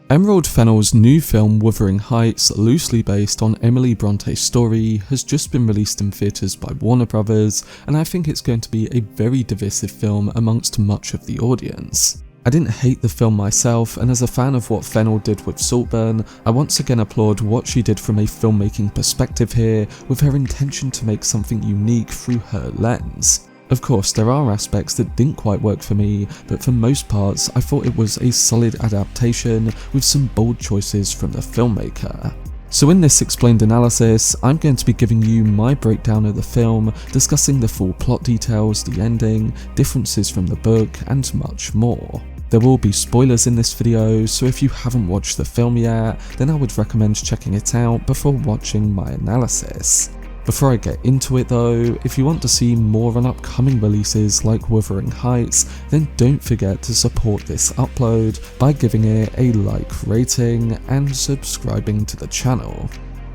Emerald Fennell's new film Wuthering Heights, loosely based on Emily Bronte's story, has just been released in theatres by Warner Brothers, and I think it's going to be a very divisive film amongst much of the audience. I didn't hate the film myself, and as a fan of what Fennell did with Saltburn, I once again applaud what she did from a filmmaking perspective here, with her intention to make something unique through her lens. Of course, there are aspects that didn't quite work for me, but for most parts I thought it was a solid adaptation with some bold choices from the filmmaker. So in this explained analysis, I'm going to be giving you my breakdown of the film, discussing the full plot details, the ending, differences from the book, and much more. There will be spoilers in this video, so if you haven't watched the film yet, then I would recommend checking it out before watching my analysis. Before I get into it though, if you want to see more on upcoming releases like Wuthering Heights, then don't forget to support this upload by giving it a like rating and subscribing to the channel.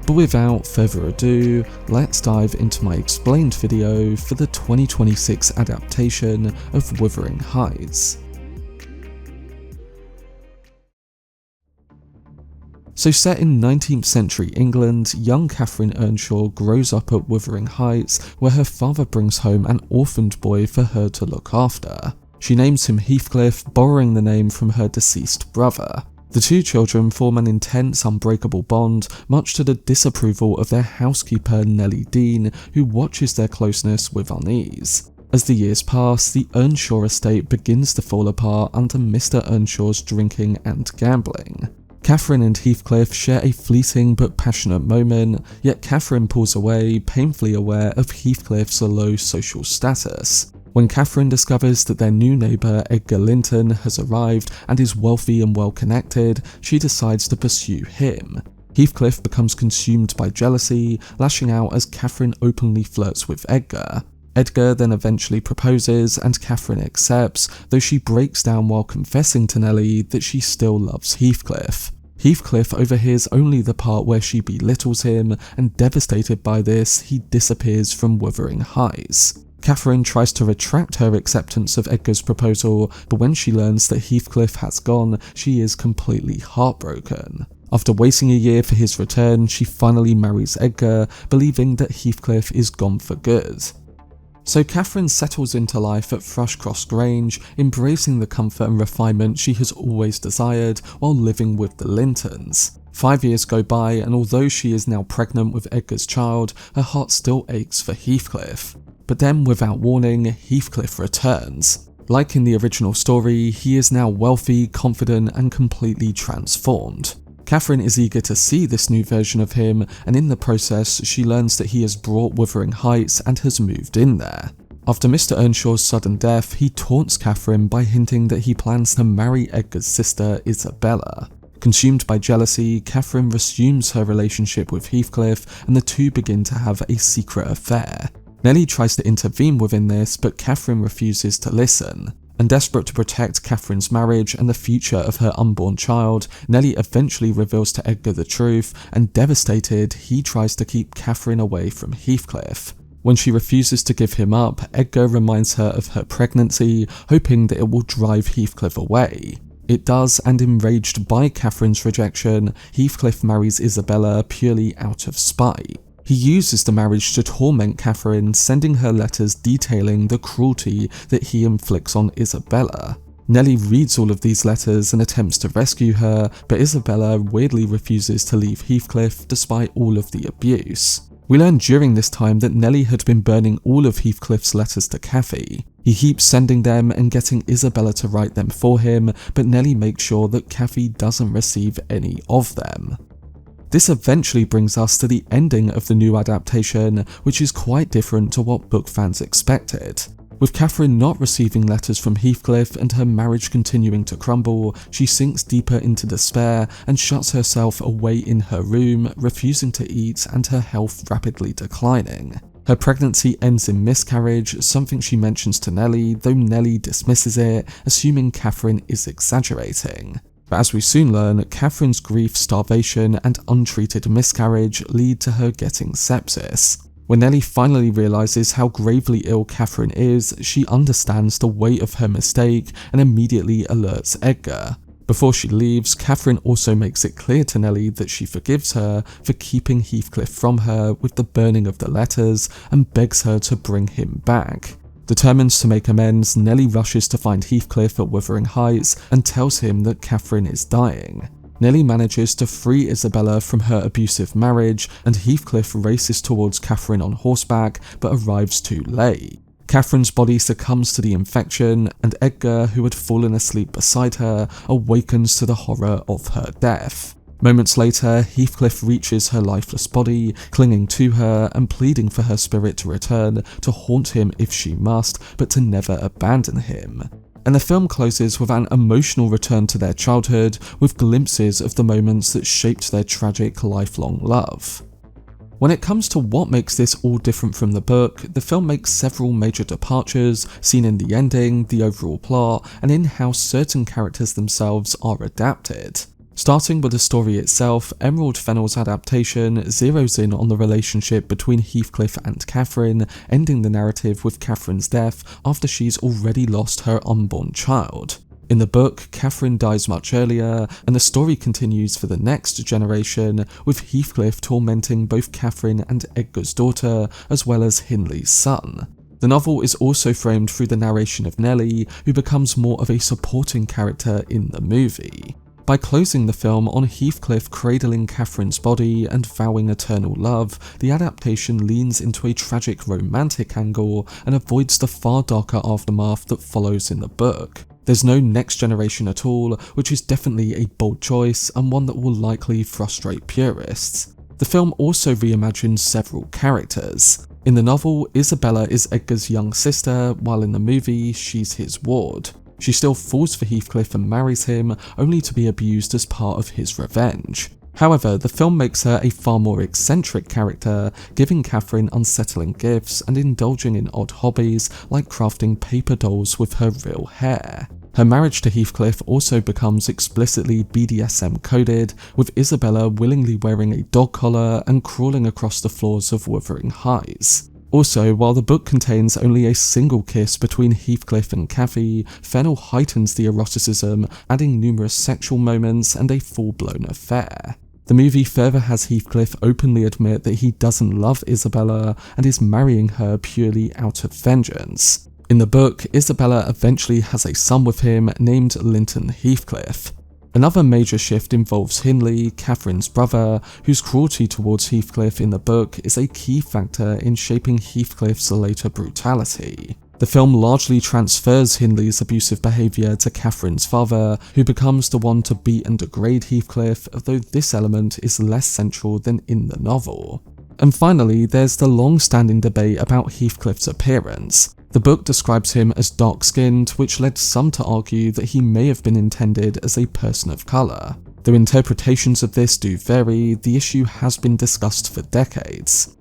But without further ado, let's dive into my explained video for the 2026 adaptation of Wuthering Heights. So set in 19th century England, young Catherine Earnshaw grows up at Wuthering Heights, where her father brings home an orphaned boy for her to look after. She names him Heathcliff, borrowing the name from her deceased brother. The two children form an intense, unbreakable bond, much to the disapproval of their housekeeper Nellie Dean, who watches their closeness with unease. As the years pass, the Earnshaw estate begins to fall apart under Mr. Earnshaw's drinking and gambling. Catherine and Heathcliff share a fleeting but passionate moment, yet Catherine pulls away, painfully aware of Heathcliff's low social status. When Catherine discovers that their new neighbour Edgar Linton has arrived and is wealthy and well connected, she decides to pursue him. Heathcliff becomes consumed by jealousy, lashing out as Catherine openly flirts with Edgar. Edgar then eventually proposes and Catherine accepts, though she breaks down while confessing to Nellie that she still loves Heathcliff. Heathcliff overhears only the part where she belittles him, and devastated by this, he disappears from Wuthering Heights. Catherine tries to retract her acceptance of Edgar's proposal, but when she learns that Heathcliff has gone, she is completely heartbroken. After waiting a year for his return, she finally marries Edgar, believing that Heathcliff is gone for good. So Catherine settles into life at Thrushcross Grange, embracing the comfort and refinement she has always desired while living with the Lintons. 5 years go by, and although she is now pregnant with Edgar's child, her heart still aches for Heathcliff. But then, without warning, Heathcliff returns. Like in the original story, he is now wealthy, confident, and completely transformed. Catherine is eager to see this new version of him, and in the process she learns that he has brought Wuthering Heights and has moved in there. After Mr. Earnshaw's sudden death, he taunts Catherine by hinting that he plans to marry Edgar's sister Isabella. Consumed by jealousy, Catherine resumes her relationship with Heathcliff, and the two begin to have a secret affair. Nellie tries to intervene within this, but Catherine refuses to listen. And desperate to protect Catherine's marriage and the future of her unborn child, Nellie eventually reveals to Edgar the truth, and devastated, he tries to keep Catherine away from Heathcliff. When she refuses to give him up, Edgar reminds her of her pregnancy, hoping that it will drive Heathcliff away. It does, and enraged by Catherine's rejection, Heathcliff marries Isabella purely out of spite. He uses the marriage to torment Catherine, sending her letters detailing the cruelty that he inflicts on Isabella. Nellie reads all of these letters and attempts to rescue her, but Isabella weirdly refuses to leave Heathcliff despite all of the abuse. We learn during this time that Nellie had been burning all of Heathcliff's letters to Cathy. He keeps sending them and getting Isabella to write them for him, but Nellie makes sure that Cathy doesn't receive any of them. This eventually brings us to the ending of the new adaptation, which is quite different to what book fans expected. With Catherine not receiving letters from Heathcliff and her marriage continuing to crumble, she sinks deeper into despair and shuts herself away in her room, refusing to eat and her health rapidly declining. Her pregnancy ends in miscarriage, something she mentions to Nellie, though Nellie dismisses it, assuming Catherine is exaggerating. But as we soon learn, Catherine's grief, starvation, and untreated miscarriage lead to her getting sepsis. When Nellie finally realises how gravely ill Catherine is, she understands the weight of her mistake and immediately alerts Edgar. Before she leaves, Catherine also makes it clear to Nellie that she forgives her for keeping Heathcliff from her with the burning of the letters and begs her to bring him back. Determined to make amends, Nellie rushes to find Heathcliff at Wuthering Heights and tells him that Catherine is dying. Nellie manages to free Isabella from her abusive marriage, and Heathcliff races towards Catherine on horseback but arrives too late. Catherine's body succumbs to the infection, and Edgar, who had fallen asleep beside her, awakens to the horror of her death. Moments later, Heathcliff reaches her lifeless body, clinging to her and pleading for her spirit to return to haunt him if she must, but to never abandon him. And the film closes with an emotional return to their childhood, with glimpses of the moments that shaped their tragic lifelong love. When it comes to what makes this all different from the book, the film makes several major departures, seen in the ending, the overall plot, and in how certain characters themselves are adapted. Starting with the story itself, Emerald Fennell's adaptation zeroes in on the relationship between Heathcliff and Catherine, ending the narrative with Catherine's death after she's already lost her unborn child. In the book, Catherine dies much earlier, and the story continues for the next generation, with Heathcliff tormenting both Catherine and Edgar's daughter, as well as Hindley's son. The novel is also framed through the narration of Nellie, who becomes more of a supporting character in the movie. By closing the film on Heathcliff cradling Catherine's body and vowing eternal love, the adaptation leans into a tragic romantic angle and avoids the far darker aftermath that follows in the book. There's no next generation at all, which is definitely a bold choice and one that will likely frustrate purists. The film also reimagines several characters. In the novel, Isabella is Edgar's young sister, while in the movie, she's his ward. She still falls for Heathcliff and marries him, only to be abused as part of his revenge. However, the film makes her a far more eccentric character, giving Catherine unsettling gifts and indulging in odd hobbies like crafting paper dolls with her real hair. Her marriage to Heathcliff also becomes explicitly BDSM coded, with Isabella willingly wearing a dog collar and crawling across the floors of Wuthering Heights. Also, while the book contains only a single kiss between Heathcliff and Cathy, Fennell heightens the eroticism, adding numerous sexual moments and a full-blown affair. The movie further has Heathcliff openly admit that he doesn't love Isabella and is marrying her purely out of vengeance. In the book, Isabella eventually has a son with him named Linton Heathcliff. Another major shift involves Hindley, Catherine's brother, whose cruelty towards Heathcliff in the book is a key factor in shaping Heathcliff's later brutality. The film largely transfers Hindley's abusive behaviour to Catherine's father, who becomes the one to beat and degrade Heathcliff, although this element is less central than in the novel. And finally, there's the long-standing debate about Heathcliff's appearance. The book describes him as dark-skinned, which led some to argue that he may have been intended as a person of colour. Though interpretations of this do vary, the issue has been discussed for decades.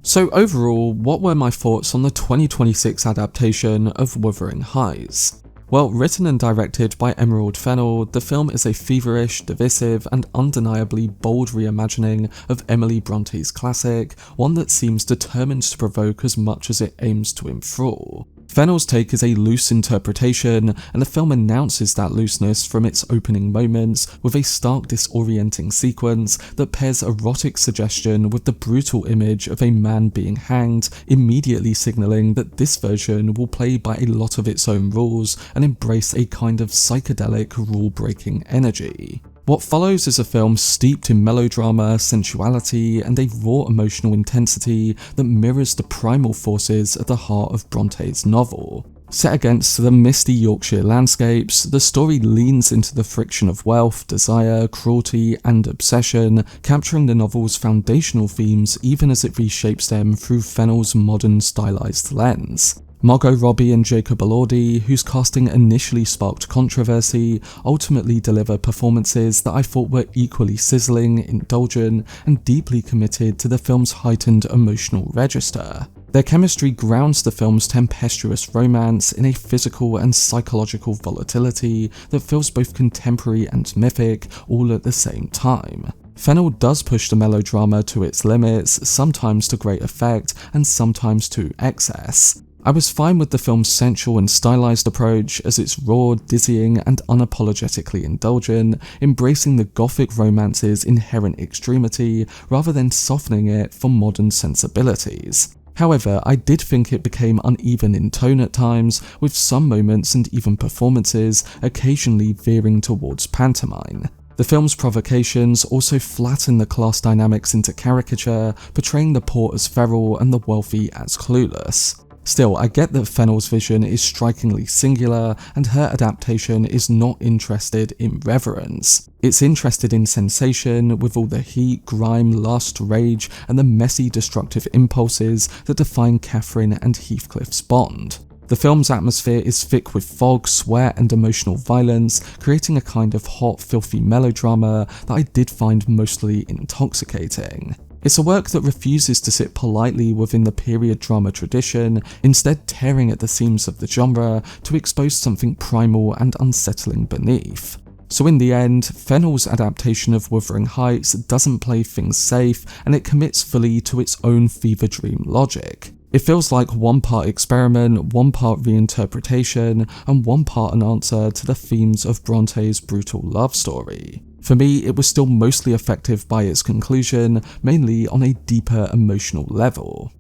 So overall, what were my thoughts on the 2026 adaptation of Wuthering Heights? Well, written and directed by Emerald Fennell, the film is a feverish, divisive, and undeniably bold reimagining of Emily Bronte's classic, one that seems determined to provoke as much as it aims to enthrall. Fennell's take is a loose interpretation, and the film announces that looseness from its opening moments with a stark disorienting sequence that pairs erotic suggestion with the brutal image of a man being hanged, immediately signalling that this version will play by a lot of its own rules and embrace a kind of psychedelic rule-breaking energy. What follows is a film steeped in melodrama, sensuality, and a raw emotional intensity that mirrors the primal forces at the heart of Bronte's novel. Set against the misty Yorkshire landscapes, the story leans into the friction of wealth, desire, cruelty, and obsession, capturing the novel's foundational themes even as it reshapes them through Fennell's modern stylized lens. Margot, Robbie, and Elordi, whose casting initially sparked controversy, ultimately deliver performances that I thought were equally sizzling, indulgent, and deeply committed to the film's heightened emotional register. Their chemistry grounds the film's tempestuous romance in a physical and psychological volatility that feels both contemporary and mythic all at the same time. Fennell does push the melodrama to its limits, sometimes to great effect and sometimes to excess. I was fine with the film's sensual and stylized approach, as it's raw, dizzying, and unapologetically indulgent, embracing the gothic romance's inherent extremity rather than softening it for modern sensibilities. However, I did think it became uneven in tone at times, with some moments and even performances occasionally veering towards pantomime. The film's provocations also flatten the class dynamics into caricature, portraying the poor as feral and the wealthy as clueless. Still, I get that Fennell's vision is strikingly singular, and her adaptation is not interested in reverence. It's interested in sensation, with all the heat, grime, lust, rage, and the messy, destructive impulses that define Catherine and Heathcliff's bond. The film's atmosphere is thick with fog, sweat, and emotional violence, creating a kind of hot, filthy melodrama that I did find mostly intoxicating. It's a work that refuses to sit politely within the period drama tradition, instead tearing at the seams of the genre to expose something primal and unsettling beneath. So in the end, Fennell's adaptation of Wuthering Heights doesn't play things safe, and it commits fully to its own fever dream logic. It feels like one part experiment, one part reinterpretation, and one part an answer to the themes of Bronte's brutal love story. For me, it was still mostly effective by its conclusion, mainly on a deeper emotional level.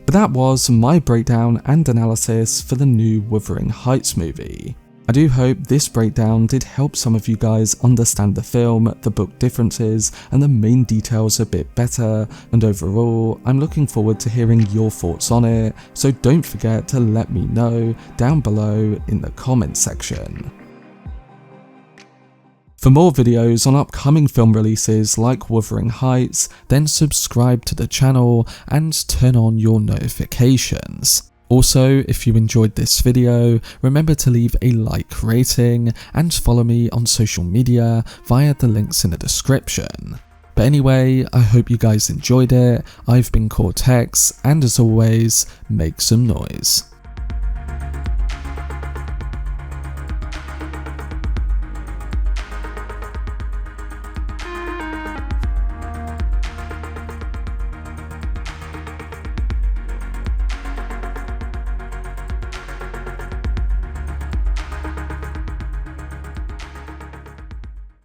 But that was my breakdown and analysis for the new Wuthering Heights movie. I do hope this breakdown did help some of you guys understand the film, the book differences, and the main details a bit better, and overall, I'm looking forward to hearing your thoughts on it, so don't forget to let me know down below in the comment section. For more videos on upcoming film releases like Wuthering Heights, then subscribe to the channel and turn on your notifications. Also, if you enjoyed this video, remember to leave a like rating and follow me on social media via the links in the description. But anyway, I hope you guys enjoyed it. I've been Cortex, and as always, make some noise.